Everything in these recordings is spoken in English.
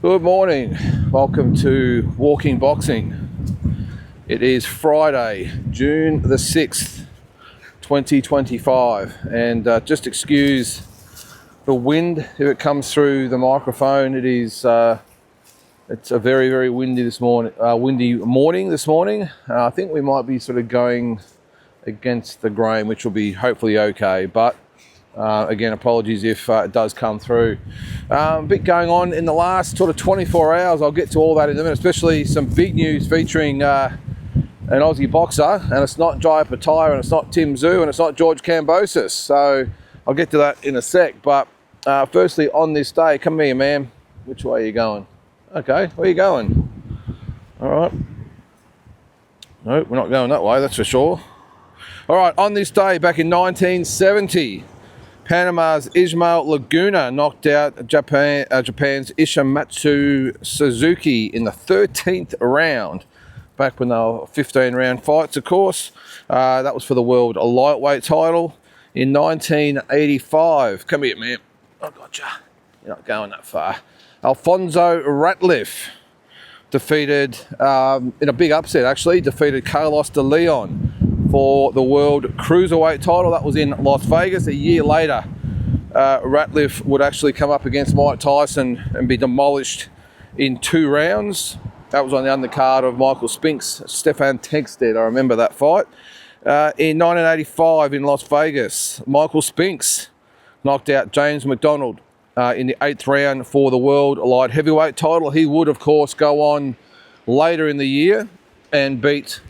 Good morning, welcome to Walking Boxing. It is Friday, June the 6th, 2025, and just excuse the wind if it comes through the microphone. It's a very windy morning this morning. I think we might be sort of going against the grain, which will be hopefully okay, but again, apologies if it does come through. A bit going on in the last sort of 24 hours. I'll get to all that in a minute, especially some big news featuring an Aussie boxer, and it's not Jai Pattaya, and it's not Tim Tszyu, and it's not George Kambosos. So I'll get to that in a sec. But firstly, on this day, come here, ma'am. Which way are you going? Okay, where are you going? All right. No, we're not going that way, that's for sure. All right, on this day, back in 1970, Panama's Ismael Laguna knocked out Japan's Ishimatsu Suzuki in the 13th round. Back when they were 15-round fights, of course. That was for the world lightweight title in 1985. Come here, man. I gotcha. You're not going that far. Alfonso Ratliff defeated, in a big upset actually, defeated Carlos de Leon for the world cruiserweight title. That was in Las Vegas. A year later, Ratliff would actually come up against Mike Tyson and be demolished in 2 rounds. That was on the undercard of Michael Spinks, Stefan Tenkstedt. I remember that fight. In 1985 in Las Vegas, Michael Spinks knocked out James McDonald in the 8th round for the world light heavyweight title. He would, of course, go on later in the year and beat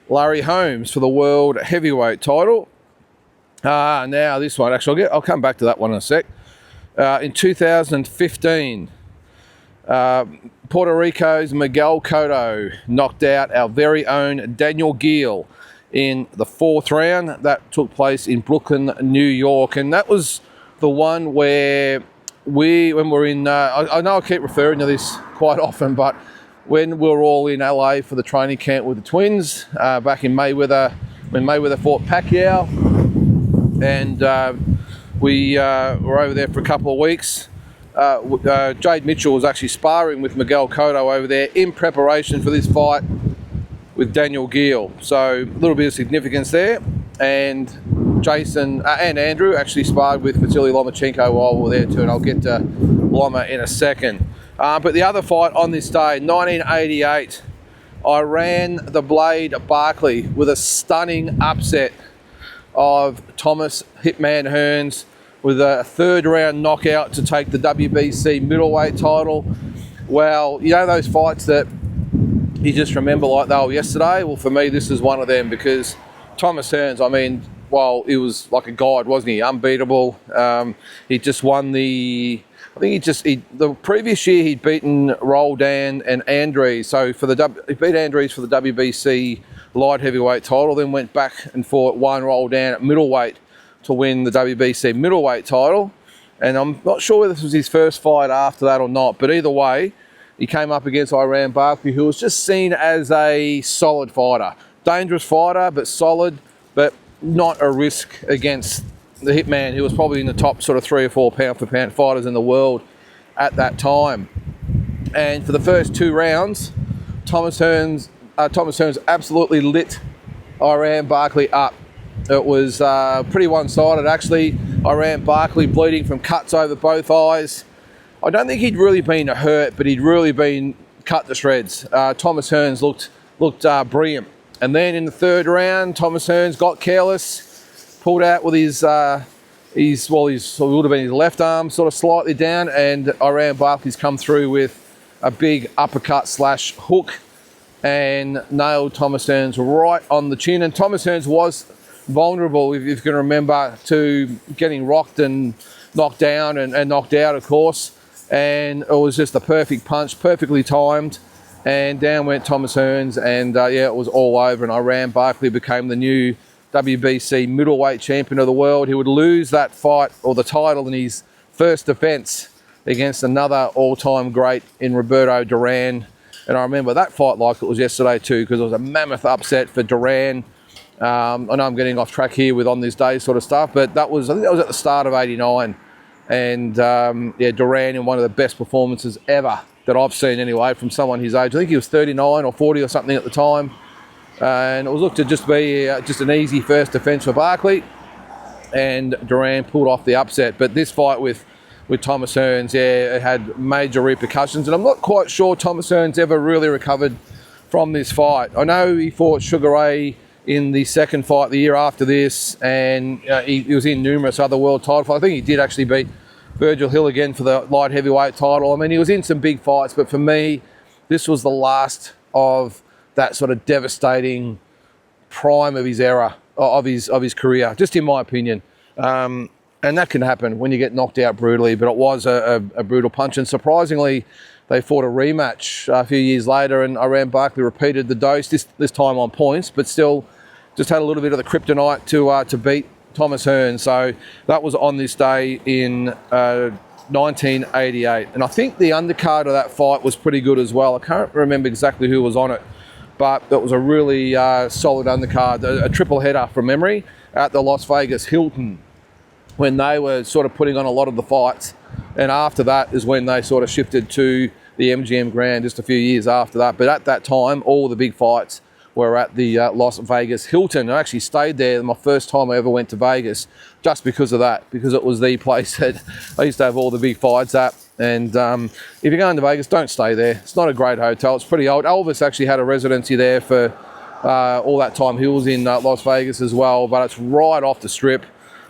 Larry Holmes for the world heavyweight title. Now this one, actually, I'll come back to that one in a sec. In 2015, Puerto Rico's Miguel Cotto knocked out our very own Daniel Geale in the 4th round. That took place in Brooklyn, New York, and that was the one where when we're in, I know I keep referring to this quite often, but when we were all in LA for the training camp with the Twins, back in Mayweather, when Mayweather fought Pacquiao, and we were over there for a couple of weeks. Jade Mitchell was actually sparring with Miguel Cotto over there in preparation for this fight with Daniel Geale. So a little bit of significance there. And Jason and Andrew actually sparred with Vasily Lomachenko while we were there too, and I'll get to Loma in a second. But the other fight on this day, 1988, I ran the Blade Barkley with a stunning upset of Thomas Hitman Hearns with a 3rd round knockout to take the WBC middleweight title. Well, you know those fights that you just remember like they were yesterday? Well, for me, this is one of them, because Thomas Hearns, I mean, well, he was like a god, wasn't he? Unbeatable. He just won the previous year he'd beaten Roldan and Andries. So he beat Andries for the WBC light heavyweight title, then went back and fought Juan Roldan at middleweight to win the WBC middleweight title. And I'm not sure whether this was his first fight after that or not, but either way, he came up against Iran Barkley, who was just seen as a solid fighter. Dangerous fighter, but solid, but not a risk against the Hitman, who was probably in the top sort of 3 or 4 pound-for-pound fighters in the world at that time. And for the first 2 rounds, Thomas Hearns absolutely lit Iran Barkley up. It was pretty one-sided, actually. Iran Barkley bleeding from cuts over both eyes. I don't think he'd really been hurt, but he'd really been cut to shreds. Thomas Hearns looked brilliant. And then in the 3rd round, Thomas Hearns got careless, pulled out with his it would have been his left arm sort of slightly down, and Iran Barkley's come through with a big uppercut / hook and nailed Thomas Hearns right on the chin. And Thomas Hearns was vulnerable, if you can remember, to getting rocked and knocked down and knocked out, of course. And it was just a perfect punch, perfectly timed. And down went Thomas Hearns, and it was all over. And Iran Barkley became the new WBC middleweight champion of the world. He would lose that fight, or the title, in his first defence against another all-time great in Roberto Duran. And I remember that fight like it was yesterday too, because it was a mammoth upset for Duran. I know I'm getting off track here with on this day sort of stuff, but I think that was at the start of '89. And yeah, Duran in one of the best performances ever that I've seen anyway from someone his age. I think he was 39 or 40 or something at the time. And it was looked to just be just an easy first defence for Barkley. And Duran pulled off the upset. But this fight with Thomas Hearns, yeah, it had major repercussions. And I'm not quite sure Thomas Hearns ever really recovered from this fight. I know he fought Sugar Ray in the second fight the year after this, and he was in numerous other world title fights. I think he did actually beat Virgil Hill again for the light heavyweight title. I mean, he was in some big fights, but for me, this was the last of that sort of devastating prime of his era, of his career, just in my opinion. And that can happen when you get knocked out brutally, but it was a brutal punch. And surprisingly, they fought a rematch a few years later, and Iran Barkley repeated the dose, this time on points, but still just had a little bit of the kryptonite to beat Thomas Hearns. So that was on this day in 1988. And I think the undercard of that fight was pretty good as well. I can't remember exactly who was on it, but it was a really solid undercard, a triple header from memory at the Las Vegas Hilton, when they were sort of putting on a lot of the fights. And after that is when they sort of shifted to the MGM Grand just a few years after that. But at that time, all the big fights were at the Las Vegas Hilton. I actually stayed there, my first time I ever went to Vegas, just because of that, because it was the place that I used to have all the big fights at. And if you're going to Vegas, don't stay there. It's not a great hotel. It's pretty old. Elvis actually had a residency there for all that time. He was in Las Vegas as well, but it's right off the strip.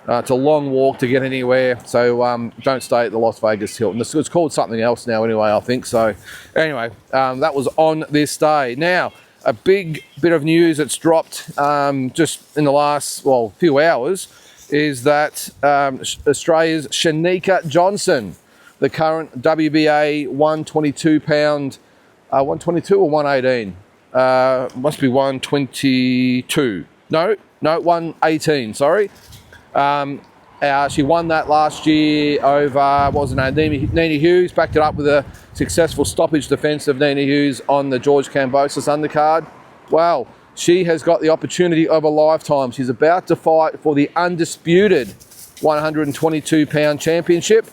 It's a long walk to get anywhere, so don't stay at the Las Vegas Hilton. It's called something else now anyway, I think. So anyway, that was on this day. Now, a big bit of news that's dropped just in the last, few hours is that Australia's Shanika Johnson, the current WBA 122-pound, 122 or 118? Must be 122. No, 118, sorry. She won that last year over, Nina Hughes, backed it up with a successful stoppage defence of Nina Hughes on the George Kambosos undercard. Well, she has got the opportunity of a lifetime. She's about to fight for the undisputed 122-pound championship,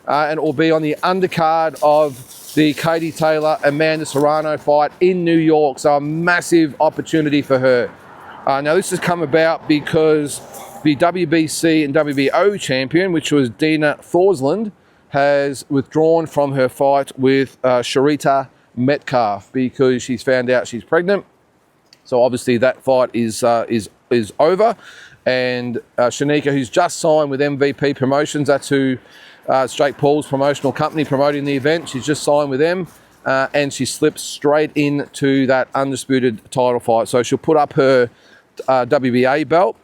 and it will be on the undercard of the Katie Taylor-Amanda Serrano fight in New York. So a massive opportunity for her. Now, this has come about because the WBC and WBO champion, which was Dina Thorsland, has withdrawn from her fight with Sharita Metcalf because she's found out she's pregnant. So obviously that fight is over. And Shanika, who's just signed with MVP Promotions, that's who Jake Paul's promotional company promoting the event, she's just signed with them, and she slips straight into that undisputed title fight. So she'll put up her WBA belt.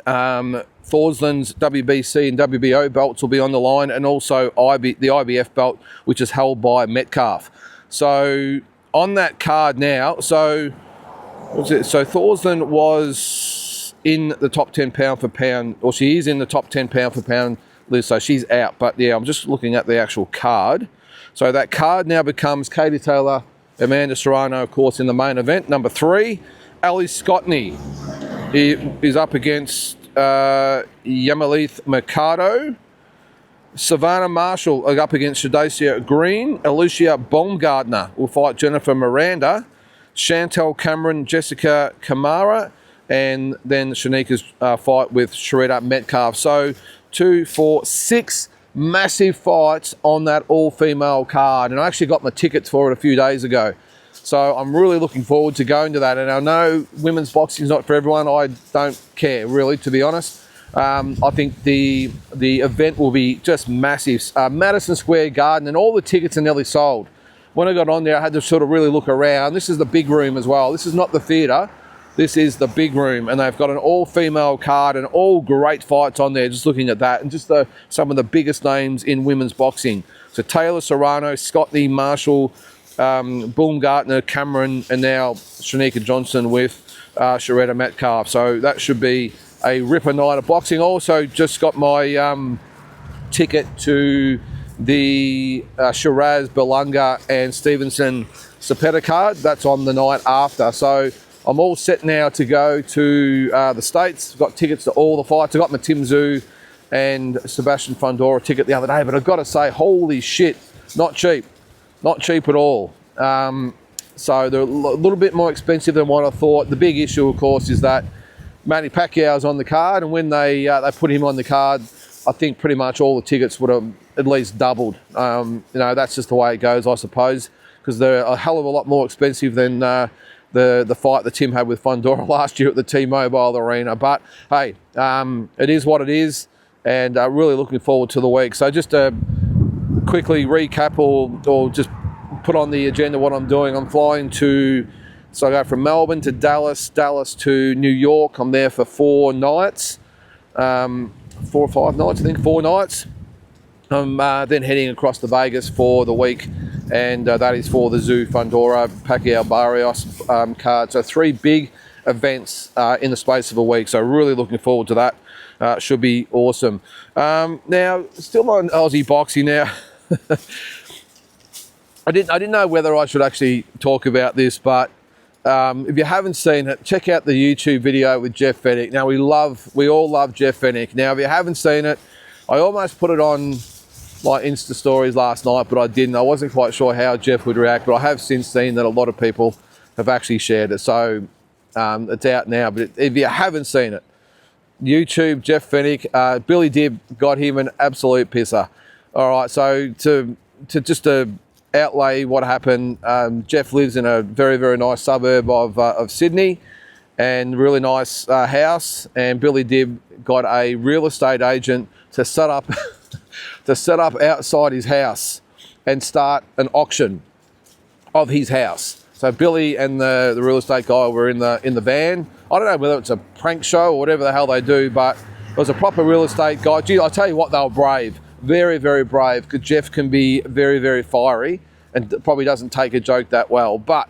Thorsland's WBC and WBO belts will be on the line, and also the IBF belt, which is held by Metcalf. So on that card now, so Thorsland was in the top 10 pound for pound, or she is in the top 10 pound for pound list, so she's out. But yeah, I'm just looking at the actual card. So that card now becomes Katie Taylor, Amanda Serrano, of course, in the main event. Number 3, Ali Scotney. He is up against Yamalith Mercado. Savannah Marshall up against Shadacia Green. Alicia Baumgartner will fight Jennifer Miranda. Chantel Cameron, Jessica Kamara. And then Shanika's fight with Sharita Metcalf. So 2, 4, 6 massive fights on that all-female card. And I actually got my tickets for it a few days ago. So I'm really looking forward to going to that. And I know women's boxing is not for everyone. I don't care, really, to be honest. I think the event will be just massive. Madison Square Garden, and all the tickets are nearly sold. When I got on there, I had to sort of really look around. This is the big room as well. This is not the theatre. This is the big room. And they've got an all-female card and all great fights on there, just looking at that. And just some of the biggest names in women's boxing. So Taylor Serrano, Scotty Marshall, Baumgartner, Cameron, and now Shanika Johnson with Sharita Metcalf. So that should be a ripper night of boxing. Also just got my ticket to the Shiraz, Belunga and Stevenson Sapeta card. That's on the night after. So I'm all set now to go to the States. I've got tickets to all the fights. I've got my Tim Tszyu and Sebastian Fundora ticket the other day, but I've got to say, holy shit, not cheap at all. So they're a little bit more expensive than what I thought. The big issue, of course, is that Manny Pacquiao's on the card, and when they put him on the card, I think pretty much all the tickets would have at least doubled. That's just the way it goes, I suppose, because they're a hell of a lot more expensive than the fight that Tim had with Fundora last year at the T-Mobile Arena. But hey, it is what it is, and really looking forward to the week. So just to quickly recap or just put on the agenda what I'm doing. I'm flying so I go from Melbourne to Dallas to New York. I'm there for 4 nights, 4 or 5 nights, I think 4 nights. I'm then heading across to Vegas for the week, and that is for the Tszyu Fundora Pacquiao Barrios card. So 3 big events in the space of a week. So really looking forward to that. Should be awesome. Now, still on Aussie boxing now. I didn't know whether I should actually talk about this, but if you haven't seen it, check out the YouTube video with Jeff Fenech. Now, we all love Jeff Fenech. Now, if you haven't seen it, I almost put it on my Insta stories last night, but I didn't. I wasn't quite sure how Jeff would react, but I have since seen that a lot of people have actually shared it. So it's out now, but if you haven't seen it, YouTube, Jeff Fenech, Billy Dibb got him an absolute pisser. All right, so to outlay what happened, Jeff lives in a very, very nice suburb of Sydney, and really nice house, and Billy Dibb got a real estate agent to set up outside his house and start an auction of his house. So Billy and the real estate guy were in the van. I don't know whether it's a prank show or whatever the hell they do, but it was a proper real estate guy. Gee, I tell you what, they were brave. Very, very brave, because Jeff can be very, very fiery and probably doesn't take a joke that well. But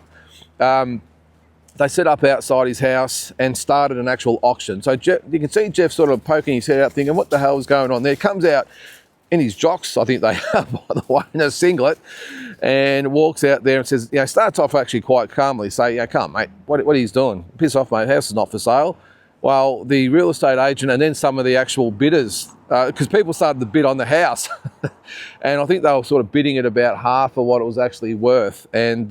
they set up outside his house and started an actual auction. So Jeff, you can see Jeff sort of poking his head out thinking, what the hell is going on there? Comes out in his jocks, I think they are, by the way, in a singlet, and walks out there and says, starts off actually quite calmly, say, come on, mate, what are you doing? Piss off, mate, house is not for sale. Well, the real estate agent and then some of the actual bidders, because people started to bid on the house, and I think they were sort of bidding at about half of what it was actually worth, and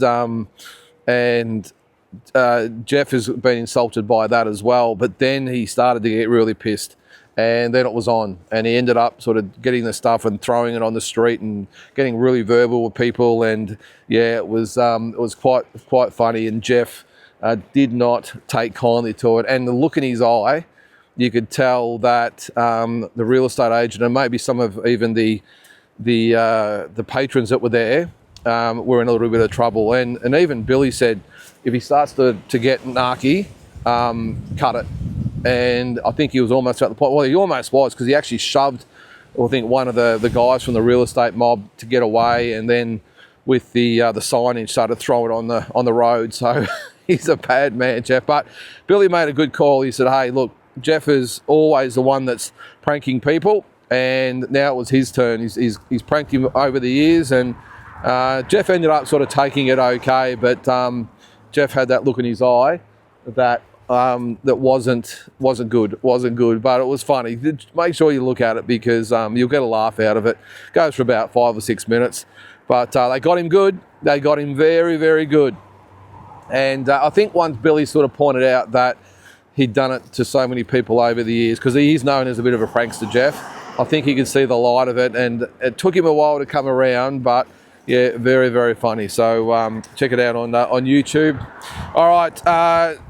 Jeff has been insulted by that as well. But then he started to get really pissed, and then it was on, and he ended up sort of getting the stuff and throwing it on the street and getting really verbal with people, and it was quite funny, and Jeff did not take kindly to it, and the look in his eye, you could tell that the real estate agent and maybe some of even the patrons that were there were in a little bit of trouble, and even Billy said if he starts to get narky, cut it. And I think he was almost at the point. Well, he almost was, because he actually shoved, I think, one of the guys from the real estate mob to get away, and then with the signage started throwing it on the road. So he's a bad man, Jeff. But Billy made a good call. He said, hey, look, Jeff is always the one that's pranking people, and now it was his turn. He's pranked him over the years, and Jeff ended up sort of taking it okay, but Jeff had that look in his eye that wasn't good, but it was funny. Make sure you look at it, because you'll get a laugh out of it. Goes for about 5 or 6 minutes, but they got him good. They got him very, very good. And I think once Billy sort of pointed out that he'd done it to so many people over the years, because he is known as a bit of a prankster, Jeff. I think he could see the light of it, and it took him a while to come around, but yeah, very, very funny. So check it out on YouTube. All right,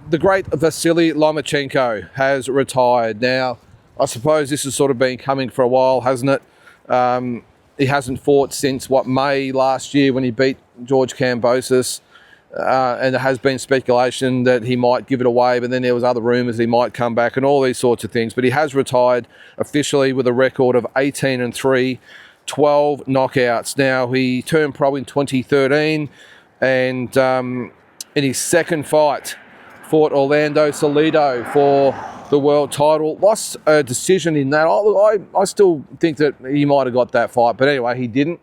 the great Vasily Lomachenko has retired. Now, I suppose this has sort of been coming for a while, hasn't it? He hasn't fought since, May last year, when he beat George Kambosos. And there has been speculation that he might give it away, but then there was other rumours he might come back and all these sorts of things. But he has retired officially with a record of 18-3, 12 knockouts. Now, he turned pro in 2013, and in his second fight, fought Orlando Salido for the world title. Lost a decision in that. I still think that he might have got that fight, but anyway, he didn't.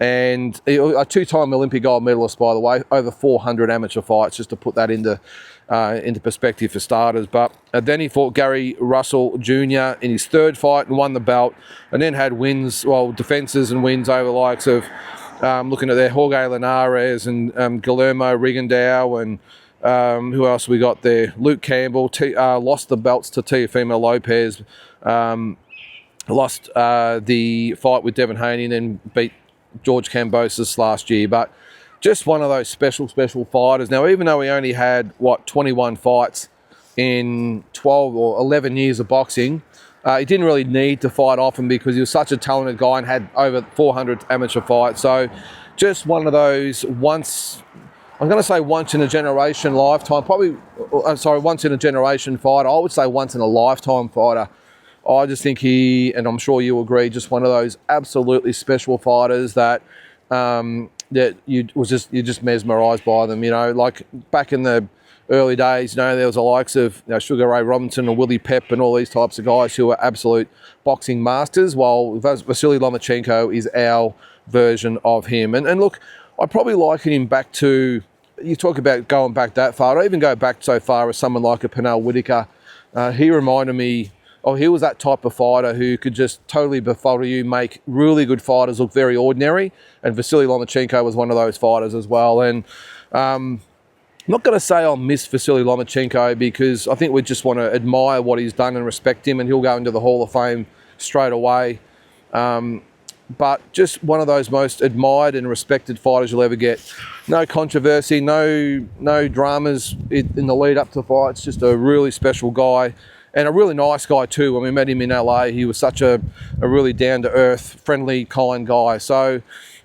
and a two-time Olympic gold medalist, by the way, over 400 amateur fights, just to put that into perspective for starters. But then he fought Gary Russell Jr. in his third fight and won the belt, and then had wins, defences and wins over the likes of, looking at there, Jorge Linares and Guillermo Rigondeaux, and who else we got there? Luke Campbell lost the belts to Teofimo Lopez, lost the fight with Devin Haney, and then beat George Kambosos last year. But just one of those special fighters. Now, even though he only had 21 fights in 12 or 11 years of boxing, he didn't really need to fight often because he was such a talented guy and had over 400 amateur fights. So just one of those once in a generation lifetime, once in a generation fighter. I would say once in a lifetime fighter. I just think he, and I'm sure you agree, just one of those absolutely special fighters that you're just mesmerised by them. Like back in the early days, there was the likes of Sugar Ray Robinson and Willie Pep and all these types of guys who were absolute boxing masters, while Vasily Lomachenko is our version of him. And look, I probably liken him back to, you talk about going back that far, I'd even go back so far as someone like a Pernell Whitaker. He reminded me, he was that type of fighter who could just totally befuddle you, make really good fighters look very ordinary. And Vasily Lomachenko was one of those fighters as well. And I'm not going to say I'll miss Vasily Lomachenko, because I think we just want to admire what he's done and respect him, and he'll go into the Hall of Fame straight away. But just one of those most admired and respected fighters you'll ever get. No controversy, no dramas in the lead up to fights. Just a really special guy. And a really nice guy too. When we met him in LA, he was such a really down-to-earth, friendly, kind guy. So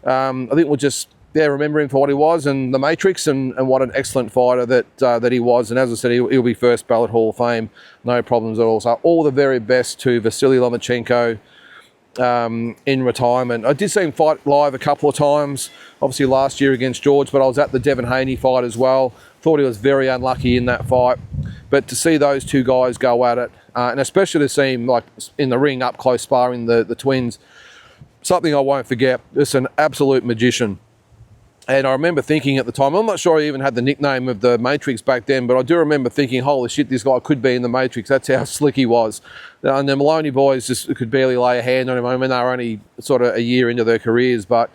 I think we'll just remember him for what he was, and the Matrix, and what an excellent fighter that he was. And as I said, he'll be first ballot Hall of Fame, no problems at all. So all the very best to Vasily Lomachenko in retirement. I did see him fight live a couple of times, obviously last year against George, but I was at the Devin Haney fight as well. Thought he was very unlucky in that fight. But to see those two guys go at it, and especially to see him like in the ring up close sparring the twins, something I won't forget. It's an absolute magician. And I remember thinking at the time, I'm not sure he even had the nickname of the Matrix back then, but I do remember thinking, holy shit, this guy could be in the Matrix. That's how slick he was. And the Maloney boys just could barely lay a hand on him. I mean, they were only sort of a year into their careers, but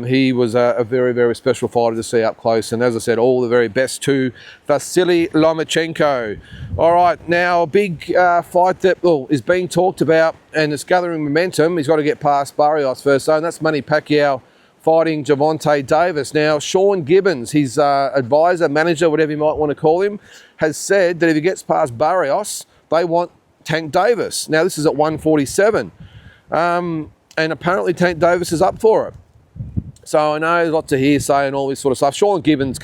he was a very, very special fighter to see up close. And as I said, all the very best to Vasily Lomachenko. All right, now a big fight that is being talked about and it's gathering momentum. He's got to get past Barrios first, though, and that's Manny Pacquiao fighting Gervonta Davis. Now, Sean Gibbons, his advisor, manager, whatever you might want to call him, has said that if he gets past Barrios, they want Tank Davis. Now, this is at 147. And apparently Tank Davis is up for it. So I know there's lots of hearsay and all this sort of stuff. Sean Gibbons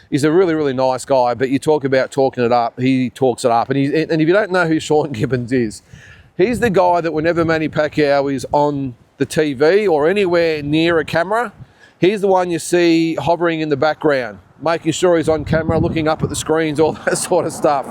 he's a really, really nice guy, but you talk about talking it up, he talks it up. And if you don't know who Sean Gibbons is, he's the guy that whenever Manny Pacquiao is on the TV or anywhere near a camera, he's the one you see hovering in the background, making sure he's on camera, looking up at the screens, all that sort of stuff.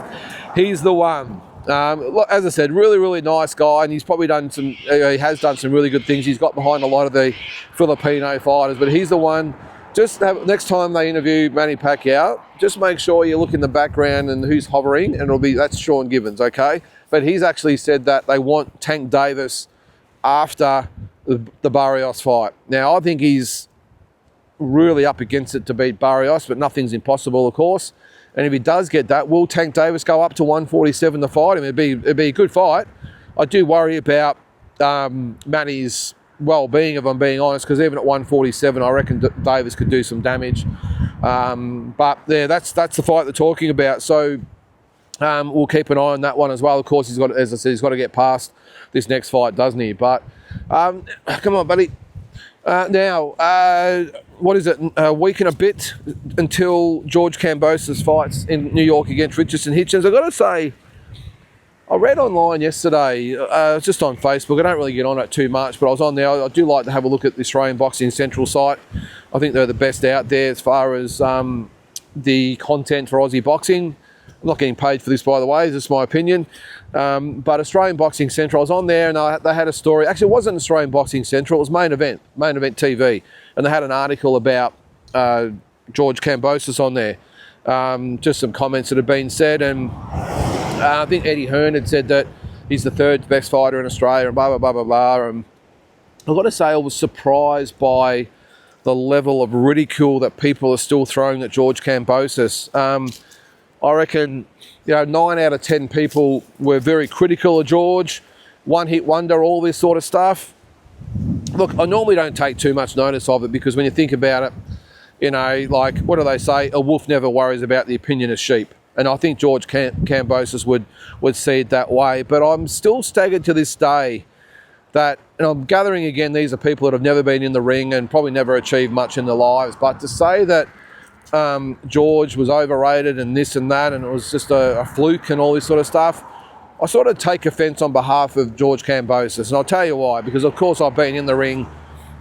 He's the one. As I said, really, really nice guy, and he's probably he has done some really good things. He's got behind a lot of the Filipino fighters, but he's the one. Just next time they interview Manny Pacquiao, just make sure you look in the background and who's hovering, and that's Sean Gibbons, okay? But he's actually said that they want Tank Davis after the Barrios fight. Now, I think he's really up against it to beat Barrios, but nothing's impossible, of course. And if he does get that, will Tank Davis go up to 147 to fight him? It'd be a good fight. I do worry about Manny's well-being, if I'm being honest, because even at 147, I reckon Davis could do some damage. But yeah, that's the fight they're talking about. So we'll keep an eye on that one as well. Of course, he's got to get past this next fight, doesn't he? But come on, buddy. Now, what is it? A week and a bit until George Kambosos fights in New York against Richardson Hitchens. I've got to say, I read online yesterday, just on Facebook. I don't really get on it too much, but I was on there. I do like to have a look at the Australian Boxing Central site. I think they're the best out there as far as the content for Aussie boxing. I'm not getting paid for this, by the way. This is my opinion. But Australian Boxing Central, I was on there and they had a story. Actually, it wasn't Australian Boxing Central. It was Main Event TV. And they had an article about George Kambosos on there. Just some comments that have been said. And I think Eddie Hearn had said that he's the third best fighter in Australia and blah, blah, blah, blah, blah. And I've got to say, I was surprised by the level of ridicule that people are still throwing at George Kambosos. I reckon, 9 out of 10 people were very critical of George, one-hit wonder, all this sort of stuff. Look, I normally don't take too much notice of it because when you think about it, like, what do they say? A wolf never worries about the opinion of sheep. And I think George Kambosos would see it that way. But I'm still staggered to this day that, and I'm gathering again, these are people that have never been in the ring and probably never achieved much in their lives. But to say that George was overrated and this and that and it was just a fluke and all this sort of stuff, I sort of take offence on behalf of George Kambosos. And I'll tell you why. Because, of course, I've been in the ring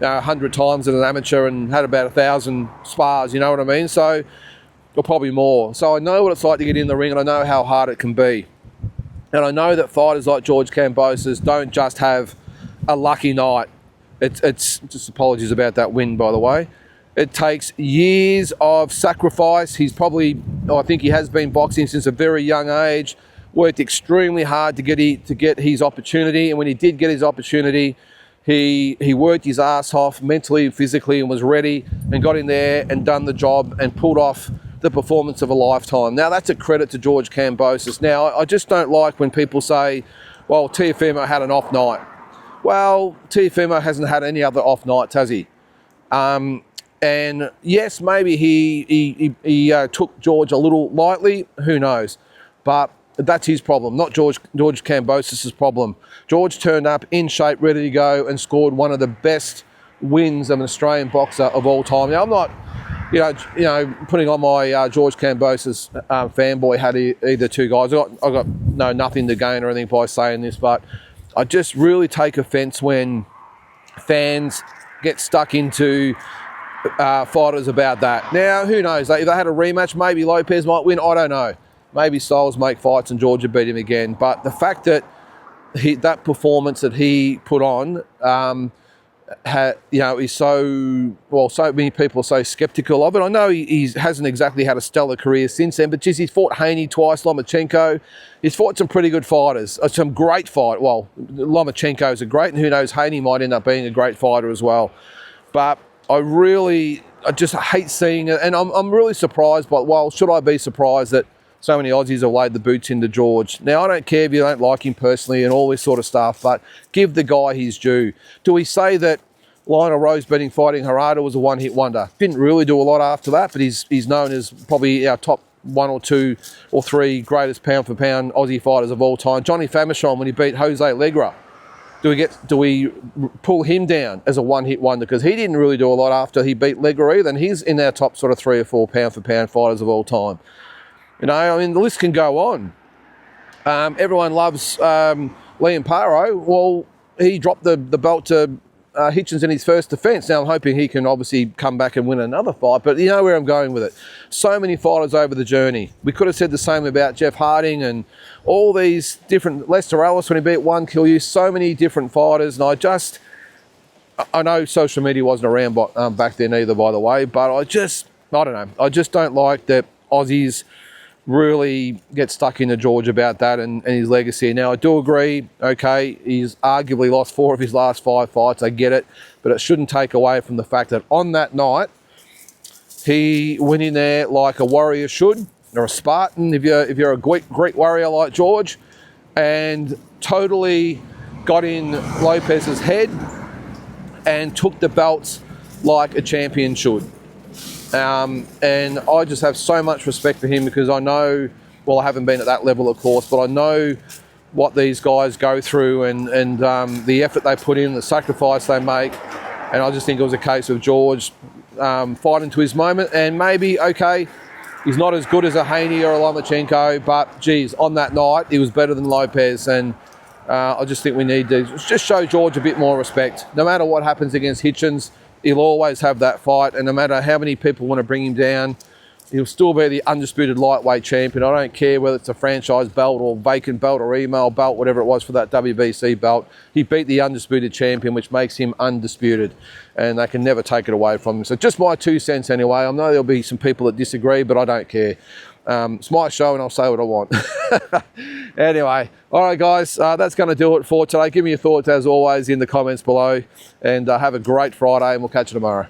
100 times as an amateur and had about 1,000 spars, you know what I mean? So, or probably more. So I know what it's like to get in the ring and I know how hard it can be. And I know that fighters like George Kambosos don't just have a lucky night. It's just apologies about that win, by the way. It takes years of sacrifice. I think he has been boxing since a very young age, worked extremely hard to get his opportunity. And when he did get his opportunity, he worked his ass off mentally, physically, and was ready and got in there and done the job and pulled off the performance of a lifetime. Now, that's a credit to George Kambosos. Now, I just don't like when people say, well, Teofimo had an off night. Well, Teofimo hasn't had any other off nights, has he? And yes, maybe he took George a little lightly, who knows? But that's his problem, not George Kambosos' problem. George turned up in shape, ready to go, and scored one of the best wins of an Australian boxer of all time. Now, I'm not, putting on my George Kambosos fanboy hat either two guys. I got nothing to gain or anything by saying this, but I just really take offence when fans get stuck into fighters about that. Now, who knows? If they had a rematch, maybe Lopez might win. I don't know. Maybe styles make fights and George would beat him again. But the fact that that performance that he put on, is so many people are so sceptical of it. I know he hasn't exactly had a stellar career since then, but geez, he's fought Haney twice, Lomachenko. He's fought some pretty good fighters, some great fight. Well, Lomachenko's a great, and who knows, Haney might end up being a great fighter as well. But I just hate seeing it, and I'm really surprised. But should I be surprised that so many Aussies have laid the boots into George? Now, I don't care if you don't like him personally and all this sort of stuff, but give the guy his due. Do we say that Lionel Rosebedding fighting Harada was a one-hit wonder? Didn't really do a lot after that, but he's known as probably our top 1 or 2 or 3 greatest pound-for-pound Aussie fighters of all time. Johnny Famechon, when he beat Jose Legra, do we pull him down as a one-hit wonder? Because he didn't really do a lot after he beat Legra either, and he's in our top sort of 3 or 4 pound-for-pound fighters of all time. The list can go on. Everyone loves Liam Paro. Well, he dropped the belt to Hitchens in his first defence. Now, I'm hoping he can obviously come back and win another fight, but you know where I'm going with it. So many fighters over the journey. We could have said the same about Jeff Harding and all these different, Lester Ellis when he beat One Kill You, so many different fighters, and I know social media wasn't around back then either, by the way, but I don't know. I just don't like that Aussies really get stuck into George about that and his legacy. Now, I do agree, okay, he's arguably lost 4 of his last 5 fights, I get it, but it shouldn't take away from the fact that on that night, he went in there like a warrior should, or a Spartan, if you're a Greek warrior like George, and totally got in Lopez's head and took the belts like a champion should. And I just have so much respect for him because I know, well, I haven't been at that level, of course, but I know what these guys go through and the effort they put in, the sacrifice they make. And I just think it was a case of George fighting to his moment. And maybe, okay, he's not as good as a Haney or a Lomachenko, but geez, on that night, he was better than Lopez. And I just think we need to just show George a bit more respect. No matter what happens against Hitchens, he'll always have that fight, and no matter how many people want to bring him down, He'll still be the undisputed lightweight champion. I don't care whether it's a franchise belt or vacant belt or email belt, whatever it was for that WBC belt. He beat the undisputed champion, which makes him undisputed, and they can never take it away from him. So just my 2 cents anyway. I know there'll be some people that disagree, but I don't care. It's my show and I'll say what I want. Anyway, all right, guys, that's going to do it for today. Give me your thoughts, as always, in the comments below, and have a great Friday, and we'll catch you tomorrow.